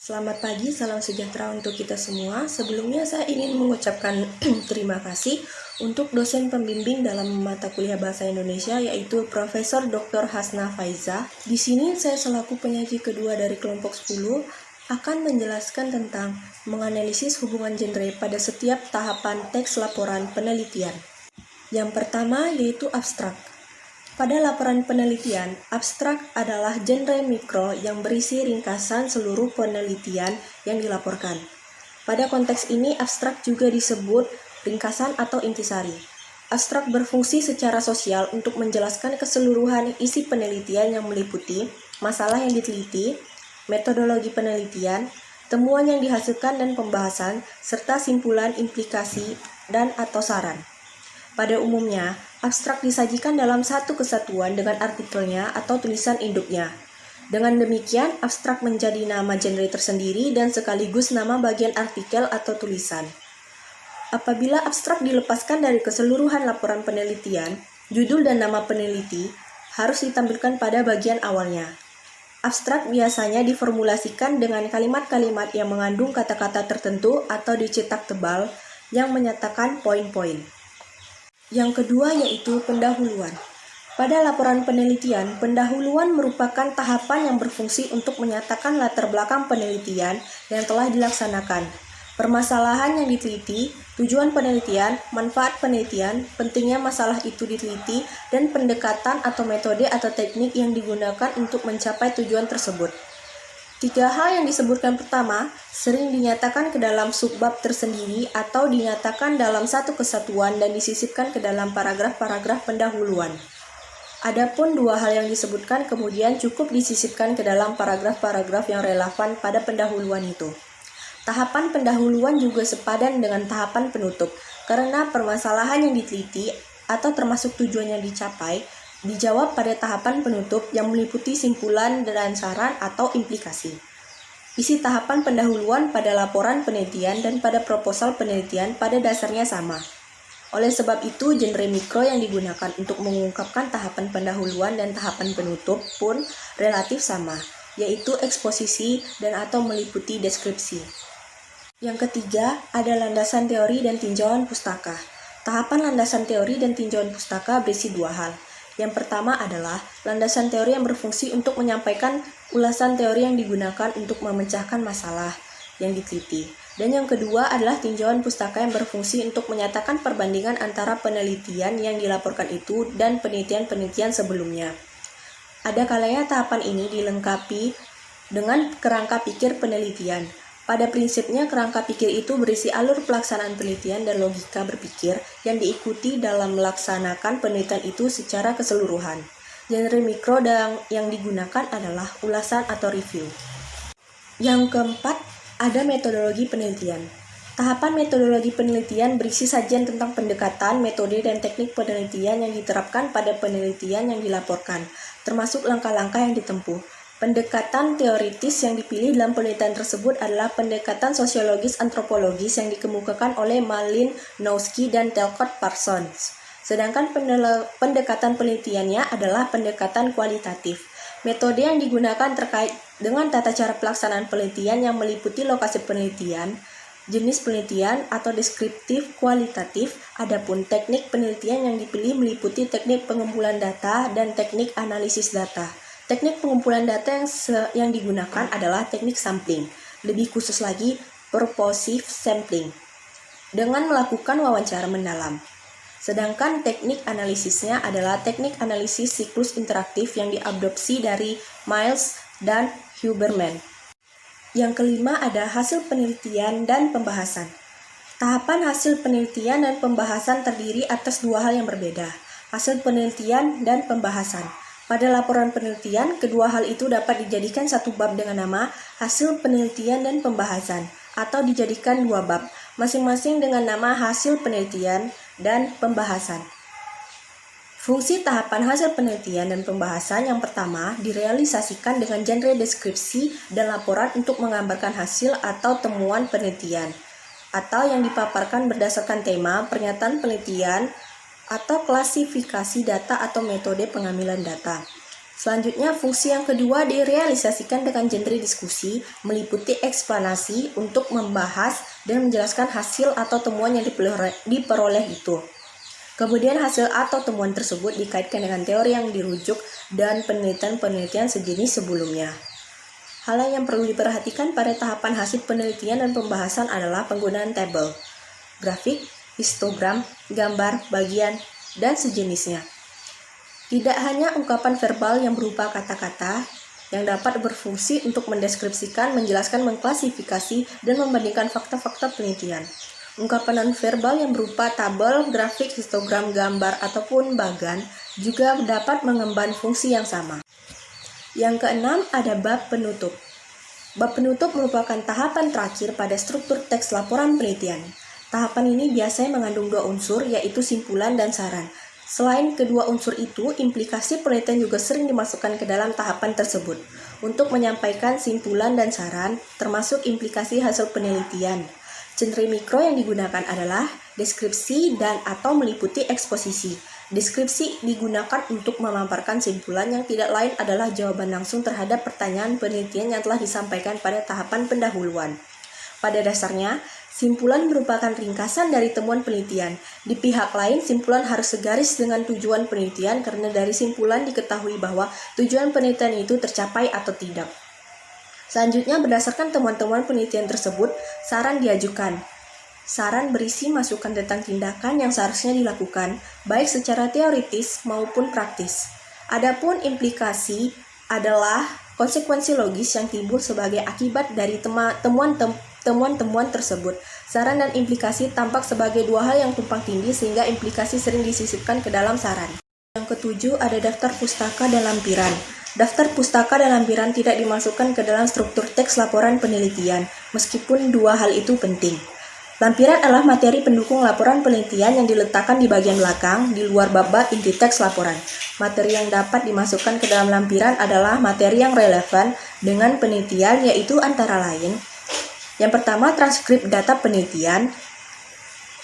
Selamat pagi, salam sejahtera untuk kita semua. Sebelumnya saya ingin mengucapkan terima kasih untuk dosen pembimbing dalam mata kuliah Bahasa Indonesia yaitu Profesor Dr. Hasna Faiza. Di sini saya selaku penyaji kedua dari kelompok 10 akan menjelaskan tentang menganalisis hubungan genre pada setiap tahapan teks laporan penelitian. Yang pertama yaitu abstrak. Pada laporan penelitian, abstrak adalah genre mikro yang berisi ringkasan seluruh penelitian yang dilaporkan. Pada konteks ini, abstrak juga disebut ringkasan atau intisari. Abstrak berfungsi secara sosial untuk menjelaskan keseluruhan isi penelitian yang meliputi masalah yang diteliti, metodologi penelitian, temuan yang dihasilkan dan pembahasan, serta simpulan, implikasi, dan atau saran. Pada umumnya, abstrak disajikan dalam satu kesatuan dengan artikelnya atau tulisan induknya. Dengan demikian, abstrak menjadi nama genre tersendiri dan sekaligus nama bagian artikel atau tulisan. Apabila abstrak dilepaskan dari keseluruhan laporan penelitian, judul dan nama peneliti harus ditampilkan pada bagian awalnya. Abstrak biasanya diformulasikan dengan kalimat-kalimat yang mengandung kata-kata tertentu atau dicetak tebal yang menyatakan poin-poin. Yang kedua yaitu pendahuluan. Pada laporan penelitian, pendahuluan merupakan tahapan yang berfungsi untuk menyatakan latar belakang penelitian yang telah dilaksanakan, permasalahan yang diteliti, tujuan penelitian, manfaat penelitian, pentingnya masalah itu diteliti, dan pendekatan atau metode atau teknik yang digunakan untuk mencapai tujuan tersebut. Tiga hal yang disebutkan pertama sering dinyatakan ke dalam subbab tersendiri atau dinyatakan dalam satu kesatuan dan disisipkan ke dalam paragraf-paragraf pendahuluan. Adapun dua hal yang disebutkan kemudian cukup disisipkan ke dalam paragraf-paragraf yang relevan pada pendahuluan itu. Tahapan pendahuluan juga sepadan dengan tahapan penutup karena permasalahan yang diteliti atau termasuk tujuan yang dicapai dijawab pada tahapan penutup yang meliputi simpulan dan saran atau implikasi. Isi tahapan pendahuluan pada laporan penelitian dan pada proposal penelitian pada dasarnya sama. Oleh sebab itu, genre mikro yang digunakan untuk mengungkapkan tahapan pendahuluan dan tahapan penutup pun relatif sama, yaitu eksposisi dan atau meliputi deskripsi. Yang ketiga, ada landasan teori dan tinjauan pustaka. Tahapan landasan teori dan tinjauan pustaka berisi dua hal. Yang pertama adalah landasan teori yang berfungsi untuk menyampaikan ulasan teori yang digunakan untuk memecahkan masalah yang diteliti. Dan yang kedua adalah tinjauan pustaka yang berfungsi untuk menyatakan perbandingan antara penelitian yang dilaporkan itu dan penelitian-penelitian sebelumnya. Ada kalanya tahapan ini dilengkapi dengan kerangka pikir penelitian. Pada prinsipnya, kerangka pikir itu berisi alur pelaksanaan penelitian dan logika berpikir yang diikuti dalam melaksanakan penelitian itu secara keseluruhan. Genre mikro yang digunakan adalah ulasan atau review. Yang keempat, ada metodologi penelitian. Tahapan metodologi penelitian berisi sajian tentang pendekatan, metode, dan teknik penelitian yang diterapkan pada penelitian yang dilaporkan, termasuk langkah-langkah yang ditempuh. Pendekatan teoritis yang dipilih dalam penelitian tersebut adalah pendekatan sosiologis antropologis yang dikemukakan oleh Malinowski dan Talcott Parsons. Sedangkan pendekatan penelitiannya adalah pendekatan kualitatif. Metode yang digunakan terkait dengan tata cara pelaksanaan penelitian yang meliputi lokasi penelitian, jenis penelitian atau deskriptif kualitatif. Adapun teknik penelitian yang dipilih meliputi teknik pengumpulan data dan teknik analisis data. Teknik pengumpulan data yang digunakan adalah teknik sampling, lebih khusus lagi purposive sampling, dengan melakukan wawancara mendalam. Sedangkan teknik analisisnya adalah teknik analisis siklus interaktif yang diadopsi dari Miles dan Huberman. Yang kelima ada hasil penelitian dan pembahasan. Tahapan hasil penelitian dan pembahasan terdiri atas dua hal yang berbeda, hasil penelitian dan pembahasan. Pada laporan penelitian, kedua hal itu dapat dijadikan satu bab dengan nama hasil penelitian dan pembahasan, atau dijadikan dua bab, masing-masing dengan nama hasil penelitian dan pembahasan. Fungsi tahapan hasil penelitian dan pembahasan yang pertama direalisasikan dengan genre deskripsi dan laporan untuk menggambarkan hasil atau temuan penelitian, atau yang dipaparkan berdasarkan tema, pernyataan penelitian, atau klasifikasi data atau metode pengambilan data. Selanjutnya, fungsi yang kedua direalisasikan dengan genre diskusi, meliputi eksplanasi untuk membahas dan menjelaskan hasil atau temuan yang diperoleh itu. Kemudian hasil atau temuan tersebut dikaitkan dengan teori yang dirujuk dan penelitian-penelitian sejenis sebelumnya. Hal yang perlu diperhatikan pada tahapan hasil penelitian dan pembahasan adalah penggunaan tabel, grafik, histogram, gambar, bagian, dan sejenisnya. Tidak hanya ungkapan verbal yang berupa kata-kata yang dapat berfungsi untuk mendeskripsikan, menjelaskan, mengklasifikasi, dan membandingkan fakta-fakta penelitian. Ungkapan non-verbal yang berupa tabel, grafik, histogram, gambar, ataupun bagan juga dapat mengemban fungsi yang sama. Yang keenam, ada bab penutup. Bab penutup merupakan tahapan terakhir pada struktur teks laporan penelitian. Tahapan ini biasanya mengandung dua unsur, yaitu simpulan dan saran. Selain kedua unsur itu, implikasi penelitian juga sering dimasukkan ke dalam tahapan tersebut untuk menyampaikan simpulan dan saran, termasuk implikasi hasil penelitian. Genre mikro yang digunakan adalah deskripsi dan atau meliputi eksposisi. Deskripsi digunakan untuk memaparkan simpulan yang tidak lain adalah jawaban langsung terhadap pertanyaan penelitian yang telah disampaikan pada tahapan pendahuluan. Pada dasarnya, simpulan merupakan ringkasan dari temuan penelitian. Di pihak lain, simpulan harus segaris dengan tujuan penelitian karena dari simpulan diketahui bahwa tujuan penelitian itu tercapai atau tidak. Selanjutnya, berdasarkan temuan-temuan penelitian tersebut, saran diajukan. Saran berisi masukan tentang tindakan yang seharusnya dilakukan, baik secara teoritis maupun praktis. Adapun implikasi adalah konsekuensi logis yang timbul sebagai akibat dari temuan-temuan tersebut. Saran dan implikasi tampak sebagai dua hal yang tumpang tindih sehingga implikasi sering disisipkan ke dalam saran. Yang ketujuh, ada daftar pustaka dan lampiran. Daftar pustaka dan lampiran tidak dimasukkan ke dalam struktur teks laporan penelitian, meskipun dua hal itu penting. Lampiran adalah materi pendukung laporan penelitian yang diletakkan di bagian belakang, di luar bab-bab inti teks laporan. Materi yang dapat dimasukkan ke dalam lampiran adalah materi yang relevan dengan penelitian, yaitu antara lain: yang pertama, transkrip data penelitian.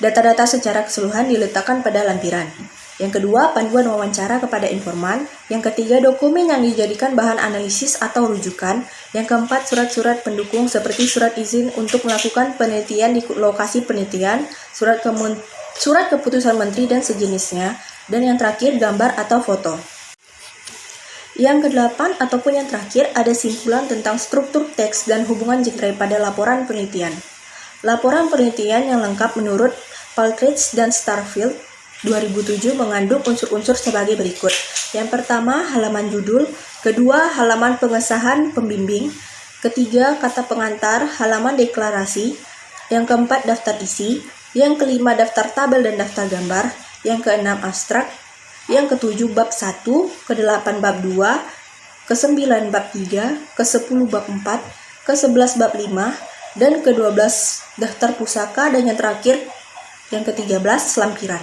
Data-data secara keseluruhan diletakkan pada lampiran. Yang kedua, panduan wawancara kepada informan. Yang ketiga, dokumen yang dijadikan bahan analisis atau rujukan. Yang keempat, surat-surat pendukung seperti surat izin untuk melakukan penelitian di lokasi penelitian, surat keputusan menteri dan sejenisnya. Dan yang terakhir, gambar atau foto. Yang kedelapan ataupun yang terakhir, ada simpulan tentang struktur teks dan hubungan genre pada laporan penelitian. Laporan penelitian yang lengkap menurut Partridge dan Starfield 2007 mengandung unsur-unsur sebagai berikut. Yang pertama, halaman judul. Kedua, halaman pengesahan pembimbing. Ketiga, kata pengantar, halaman deklarasi. Yang keempat, daftar isi. Yang kelima, daftar tabel dan daftar gambar. Yang keenam, abstrak. Yang ketujuh, bab 1. Ke-8, bab 2. Ke-9, bab 3. Ke-10, bab 4. Ke-11, bab 5. Dan ke-12, daftar pusaka. Dan yang terakhir, yang ke-13, lampiran.